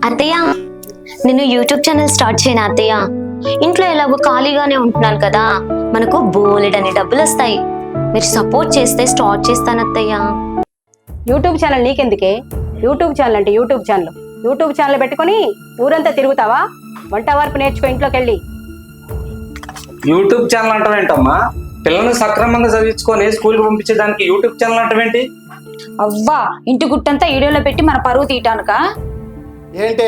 అత్తయ్య, నేను YouTube channel start చేయను అత్తయ్య. ఇంట్లో ఎలాగో ఖాళీగానే ఉంటున్నాను కదా, మనకు బోలెడని డబ్బులు వస్తాయి. మీరు సపోర్ట్ చేస్తే స్టార్ట్ చేస్తాను అత్తయ్య. యూట్యూబ్ ఛానల్ నీకెందుకే? యూట్యూబ్ ఛానల్ అంటే యూట్యూబ్ ఛానల్ పెట్టుకొని ఊరంతా తిరుగుతావా? వంట వరకు నేర్చుకో ఇంట్లోకి వెళ్ళి. యూట్యూబ్ ఛానల్ అంటావేంటమ్మా? పిల్లల్ని సక్రమంగా చదివించుకొని స్కూల్కి పంపించేదానికి యూట్యూబ్ ఛానల్ అంటావేంటి? అవ్వా, ఇంటి గుట్టంతా వీడియోలో పెట్టి మన పరువు తీయటానుక? ఏంటే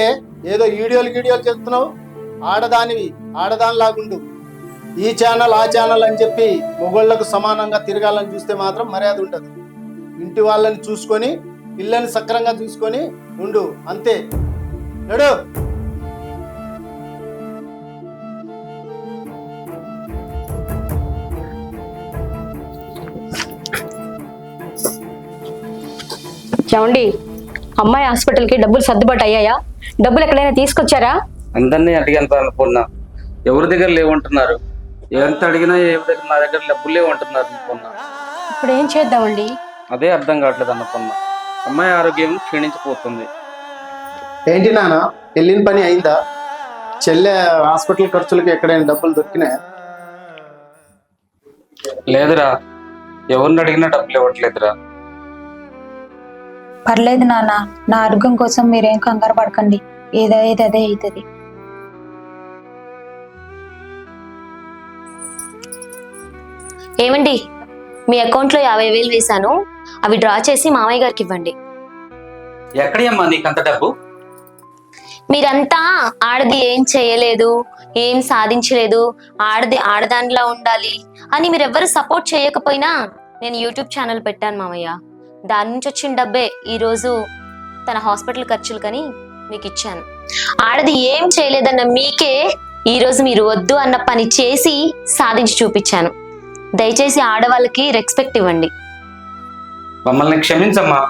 ఏదో వీడియోలు చెప్తున్నావు? ఆడదానిలాగుండు. ఈ ఛానల్ ఆ ఛానల్ అని చెప్పి మొగోళ్లకు సమానంగా తిరగాలని చూస్తే మాత్రం మర్యాద ఉండదు. ఇంటి వాళ్ళని చూసుకొని పిల్లని సక్రంగా చూసుకొని ఉండు, అంతే. నడు. ఏమండి, అమ్మాయి హాస్పిటల్కి డబ్బులు సర్దుబాటు అయ్యాయా? డబ్బులు ఎక్కడైనా తీసుకొచ్చారా? అందరినీ అడిగాను అనుకున్నా, ఎవరి దగ్గర లేవంటున్నారు. ఎంత అడిగినా నా దగ్గర డబ్బులు లేవంటున్నారు అనుకున్నా. ఇప్పుడు ఏం చేద్దామండి? అదే అర్థం కావట్లేదు అనుకున్నా. అమ్మాయి ఆరోగ్యం క్షీణించిపోతుంది. ఏంటి నాన్న, వెళ్ళిన పని అయిందా? చెల్లె హాస్పిటల్ ఖర్చులకి ఎక్కడైనా డబ్బులు దొరికినాయా? లేదురా, ఎవరిని అడిగినా డబ్బులు ఇవ్వట్లేదురా. పర్లేదు నాన్న, నా ఆరోగ్యం కోసం మీరేం కంగారు పడకండి. ఏదైతే అదే అవుతుంది. ఏమండి, మీ అకౌంట్లో 50,000 వేశాను, అవి డ్రా చేసి మామయ్య గారికి ఇవ్వండి. ఎక్కడమ్మా నీకంత డబ్బు? మీరంతా ఆడది ఏం చేయలేదు, ఏం సాధించలేదు, ఆడదానిలా ఉండాలి అని మీరెవ్వరు సపోర్ట్ చేయకపోయినా నేను యూట్యూబ్ ఛానల్ పెట్టాను మామయ్య. దాని నుంచి వచ్చిన డబ్బే ఈరోజు తన హాస్పిటల్ ఖర్చులకని మీకు ఇచ్చాను. ఆడది ఏం చేయలేదన్న మీకే ఈరోజు మీరు వద్దు అన్న పని చేసి సాధించి చూపించాను. దయచేసి ఆడవాళ్ళకి రెస్పెక్ట్ ఇవ్వండి. మమ్మల్ని క్షమించమ్మా,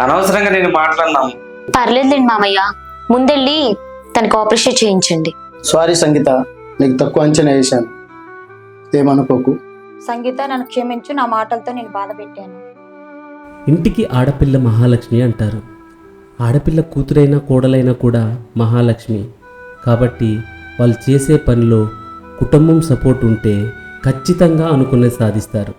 అనవసరంగా నేను మాట్లాడినాము. పర్లేదులేండి మామయ్య, ముందెళ్ళి తనకు ఆపరేషన్ చేయించండి. సారీ సంగీత, నీకు తక్కువ అంచనా వేశాను, ఏమనుకోకు. సంగీత, నన్ను క్షమించు, నా మాటలతో నేను బాధ పెట్టాను. ఇంటికి ఆడపిల్ల మహాలక్ష్మి అంటారు. ఆడపిల్ల కూతురైనా కోడలైనా కూడా మహాలక్ష్మి. కాబట్టి వాళ్ళు చేసే పనిలో కుటుంబం సపోర్ట్ ఉంటే ఖచ్చితంగా అనుకున్నది సాధిస్తారు.